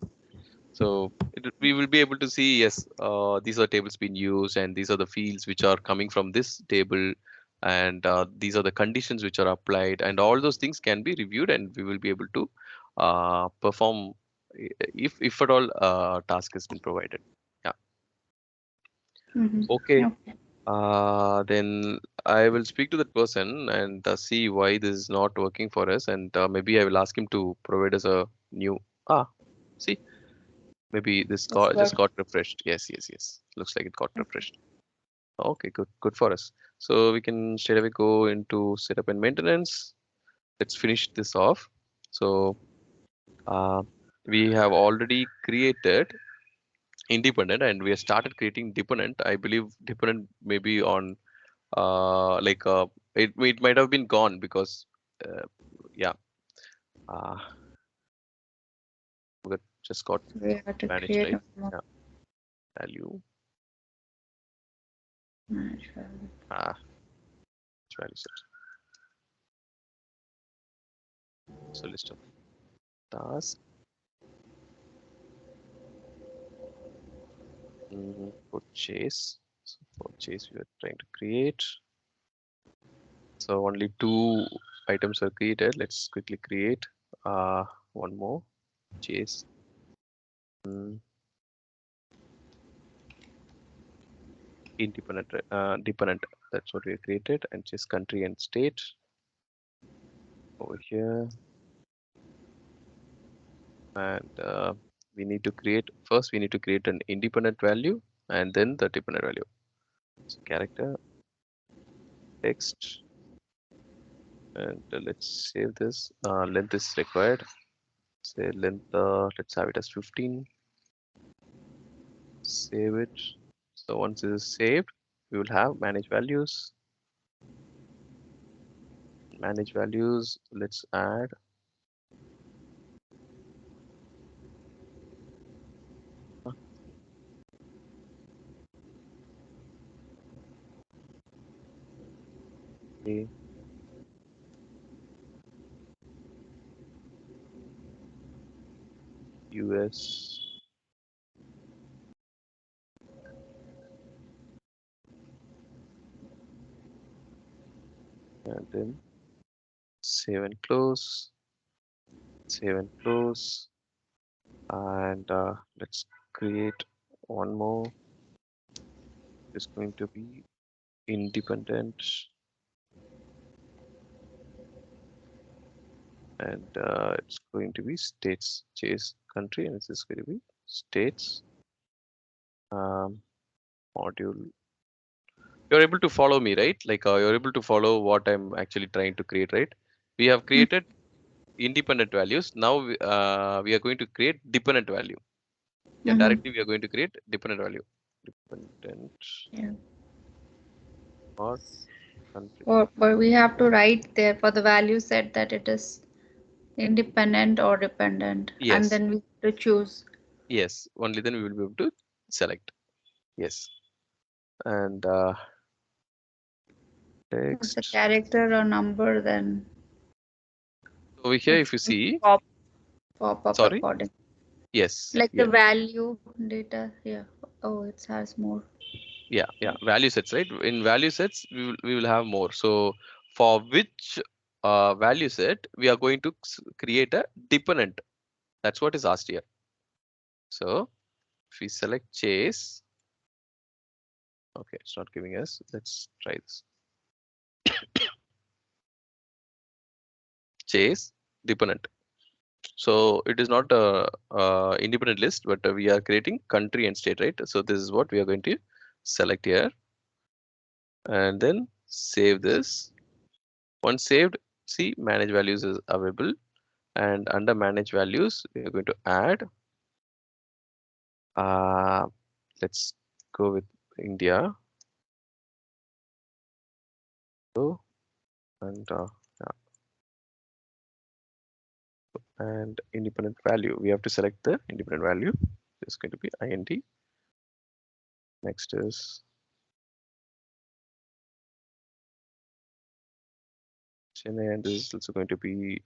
So we will be able to see, yes, these are tables being used, and these are the fields which are coming from this table, and these are the conditions which are applied, and all those things can be reviewed, and we will be able to perform if at all task has been provided. Yeah. Okay. Okay. Then I will speak to that person and see why this is not working for us, and maybe I will ask him to provide us a new. Ah, see, maybe this It's just work. got refreshed. Yes, yes, yes. Looks like it got refreshed. Okay, good, good for us. So we can straight away go into setup and maintenance. Let's finish this off. So uh, we have already created independent and we have started creating dependent. I believe dependent maybe on like it might have been gone because uh, yeah uh but just got So we have to vanished, create right? a more Yeah, value management. ah value set. So list of tasks, purchase. So purchase we are trying to create. So only two items are created. Let's quickly create one more chase. mm, Independent dependent, that's what we created, and chase country and state over here. And we need to create first we need to create an independent value and then the dependent value. So character text, and let's save this. Length is required. Say length, let's have it as 15. Save it. So once it is saved, we will have manage values. Let's add a US, and then save and close, save and close. And let's create one more. It's going to be independent, and it's going to be states chase country, and this is going to be states um, module. You're able to follow me, right? Like you're able to follow what I'm actually trying to create, right? We have created independent values. Now we are going to create dependent value. Yeah, Mm-hmm. directly we are going to create dependent value. Dependent Yeah. or country. But we have to write there for the value set that it is independent or dependent, and Yes, then we have to choose yes. Only then we will be able to select. Yes, and if it's a text. character or number, then Over here, it's if you going to see, pop up sorry. according. Yes, Like the yeah, value data, yeah. Oh, it has more. yeah. Value sets, right? In value sets, we will have more. So for which value set we are going to create a dependent. That's what is asked here. So if we select chase, okay, it's not giving us. Let's try this. Chase dependent. So it is not a independent list, but we are creating country and state, right? So this is what we are going to select here, and then save this. Once saved, see manage values is available, and under manage values we are going to add uh, let's go with India. So and yeah, and independent value, we have to select the independent value. It's going to be IND. Next is Chennai, and this is also going to be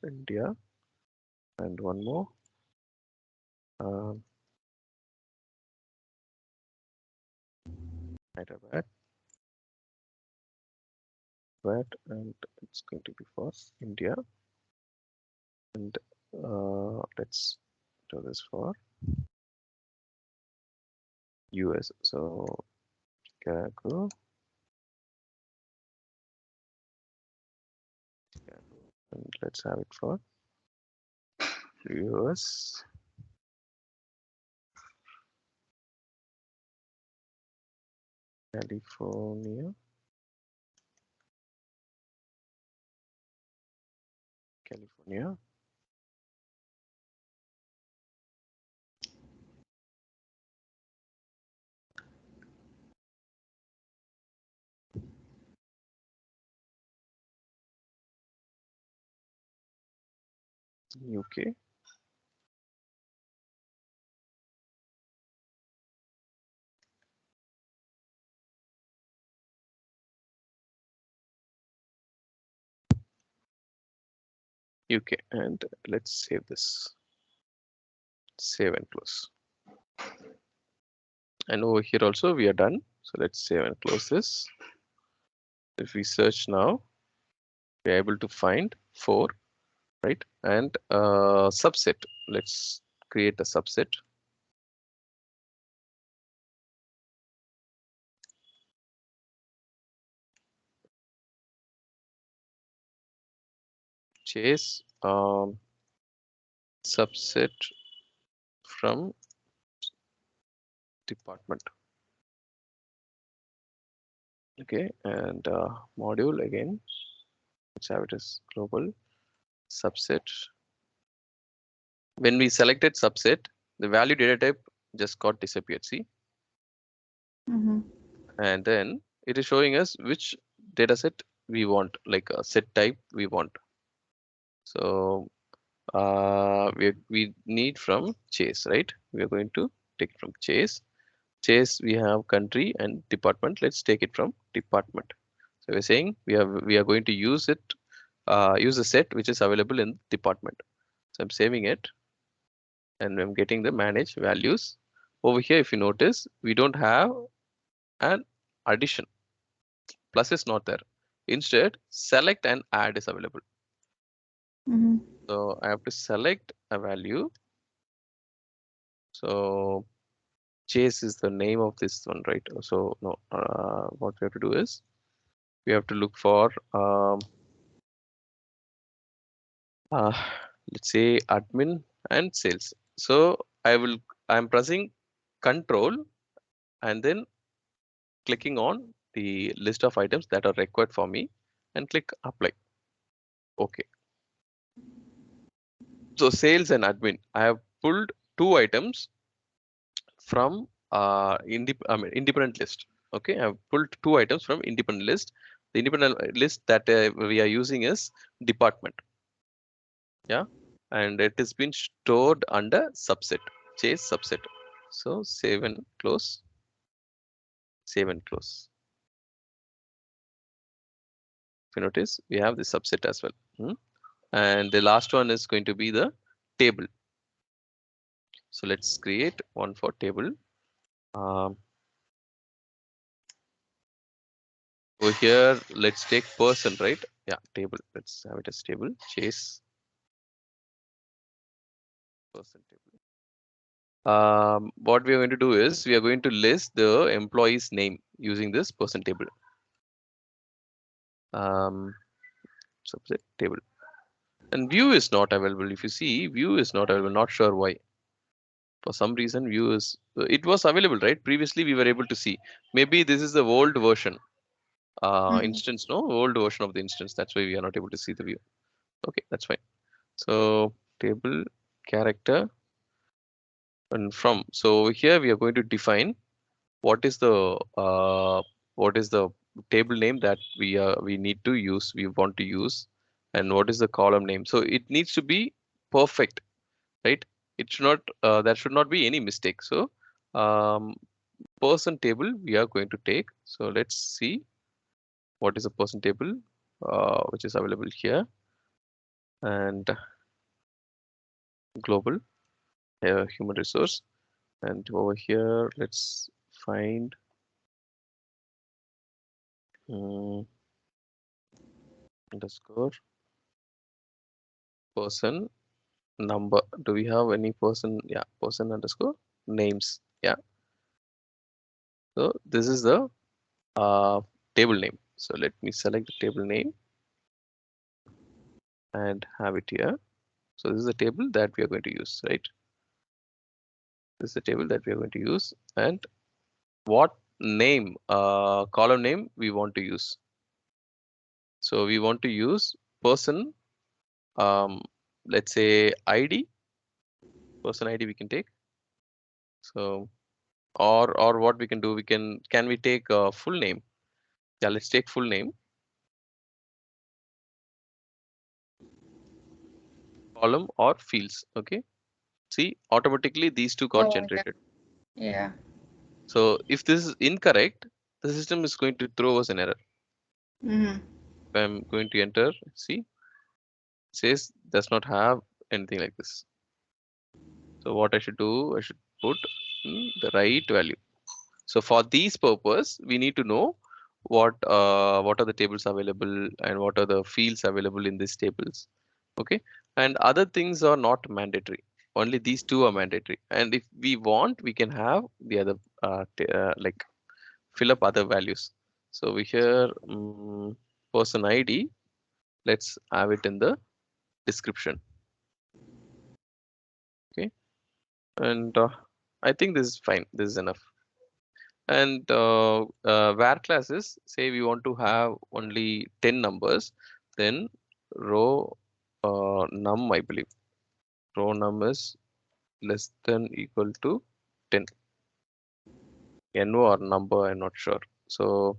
India, and one more. Um, Hyderabad, and it's going to be for India. And let's do this for US. So Chicago. And let's have it for US. California. California. UK. UK. And let's save this. Save and close. And over here also we are done. So let's save and close this. If we search now, we're able to find 4, right? And subset. Let's create a subset. Chase subset from department. Okay, and module again. Let's have it as global subset. When we selected subset, the value data type just got disappeared. See, Mm-hmm. and then it is showing us which data set we want, like a set type we want. So we need from Chase, right? We are going to take from Chase. Chase, we have country and department. Let's take it from department. So we're saying we are going to use it, use the set which is available in department. So I'm saving it and I'm getting the manage values. Over here, if you notice, we don't have an addition. Plus is not there. Instead, select and add is available. Mm-hmm. So I have to select a value. So Chase is the name of this one, right? So no, what we have to do is we have to look for uh, let's say admin and sales. So I'm pressing control and then clicking on the list of items that are required for me and click apply. Okay. So sales and admin, I have pulled 2 items from independent list. Okay, I've pulled 2 items from independent list. The independent list that we are using is department. Yeah, and it has been stored under subset, Chase subset. So save and close, save and close. If you notice, we have the subset as well. And the last one is going to be the table. So let's create one for table. Um, over here, let's take person, right? Yeah, table. Let's have it as table. Chase person table. What we are going to do is we are going to list the employee's name using this person table. Subset table. And view is not available. If you see, view is not available. Not sure why. For some reason, view is it was available, right? Previously, we were able to see. Maybe this is the old version. Mm-hmm. Instance, no, old version of the instance. That's why we are not able to see the view. Okay, that's fine. So table character and from. So here we are going to define what is the table name that we need to use, we want to use, and what is the column name. So it needs to be perfect, right? It should not there should not be any mistake. So um, person table we are going to take. So let's see what is a person table which is available here, and global human resource, and over here let's find um, underscore person number. Do we have any person? Yeah, person underscore names. Yeah, So this is the table name. So let me select the table name and have it here. So this is the table that we are going to use, right? This is the table that we are going to use, and what name, column name we want to use. So we want to use person, um, let's say ID, person ID we can take. So or what we can do, can we take a full name? Yeah, let's take full name, column or fields. Okay. See, automatically these two got Oh, yeah. generated. Yeah. So if this is incorrect, the system is going to throw us an error. Mm-hmm. If I'm going to enter, see, it says does not have anything like this. So what I should do, I should put the right value. So for these purpose, we need to know what are the tables available and what are the fields available in these tables. Okay, and other things are not mandatory. Only these two are mandatory. And if we want, we can have the other like fill up other values. So we here person ID. Let's have it in the description. Okay, and I think this is fine. This is enough. And where classes say we want to have only 10 numbers, then row num, I believe row num is less than equal to 10. No or number, I'm not sure. So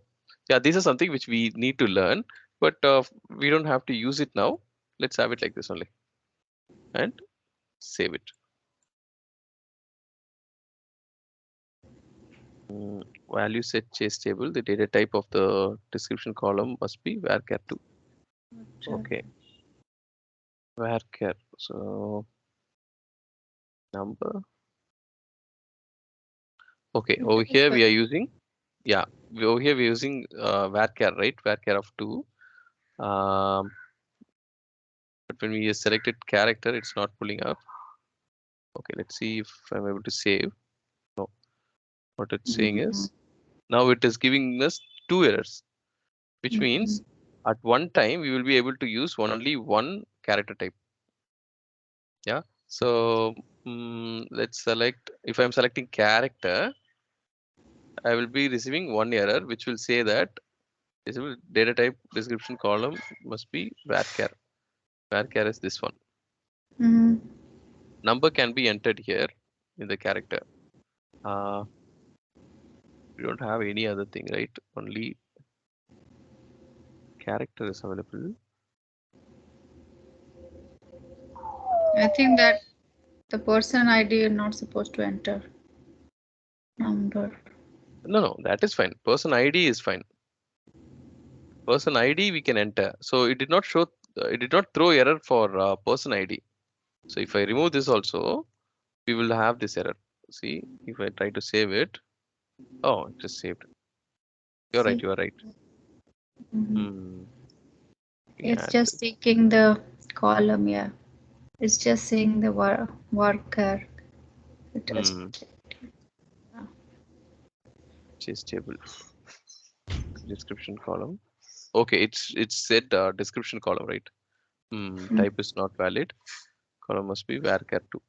yeah, these are something which we need to learn, but we don't have to use it now. Let's have it like this only and save it. Value set chase table. The data type of the description column must be varchar2. Okay, varchar. So number. Okay, over It is here fine. we are using, yeah, over here we're using varchar, right? Varchar of 2. Um, but when we selected character, it's not pulling up. Okay, let's see if I'm able to save. No, what it's saying Mm-hmm. is now it is giving us two errors, which Mm-hmm. means at one time we will be able to use only one character type. Yeah. So let's select, if I'm selecting character, I will be receiving one error, which will say that disable data type description column must be varchar. Varchar is this one. Mm-hmm. Number can be entered here in the character. We don't have any other thing, right? Only character is available. I think that the person ID you're not supposed to enter number. No, no, that is fine. Person ID is fine. Person ID we can enter. So it did not show, it did not throw error for person ID. So if I remove this also, we will have this error. See, if I try to save it, oh, it is saved. You're right. See, You are right. hmm, Hmm. Let me it's add just this. taking the column. Yeah, it's just saying the worker. It is. Hmm. Chase table description column. Okay, it's said description column, right? Mm. Type is not valid. Column must be varchar2.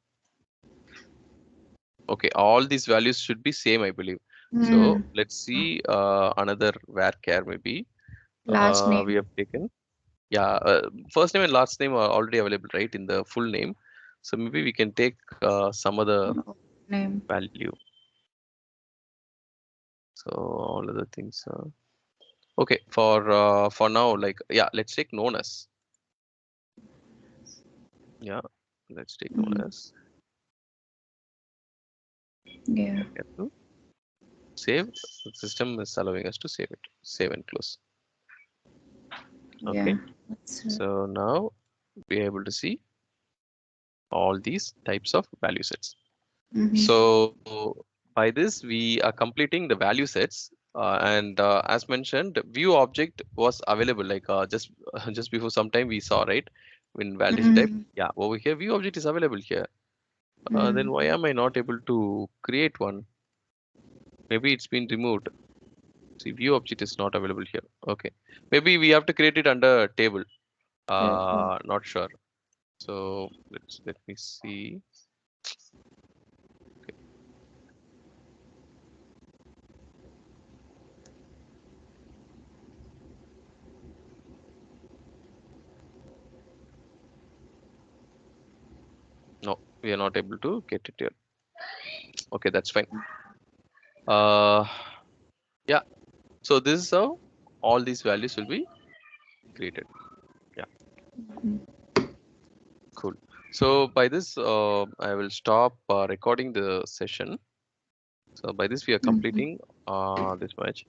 Okay, all these values should be same, I believe. So Mm. let's see another varchar maybe. Last We name. have taken, yeah, first name and last name are already available, right, in the full name. So maybe we can take some other No, name. value. So all other things. Okay, for now, like yeah, let's take known as. Yeah, let's take known Mm. as Yeah. varchar2. Save. The system is allowing us to save it. Save and close. Yeah. Okay. That's right. So now we are able to see all these types of value sets. Mm-hmm. So by this we are completing the value sets, and as mentioned, view object was available like just just before some time we saw, right, in validation type. Mm-hmm. Yeah, over here view object is available here. Mm. Then why am I not able to create one? Maybe it's been removed. See, view object is not available here. Okay. Maybe we have to create it under table. Not sure. So let me see. No, we are not able to get it here. Okay, that's fine. Uh, yeah. So this is how all these values will be created. Yeah, cool. So by this, I will stop recording the session. So by this, we are completing this much.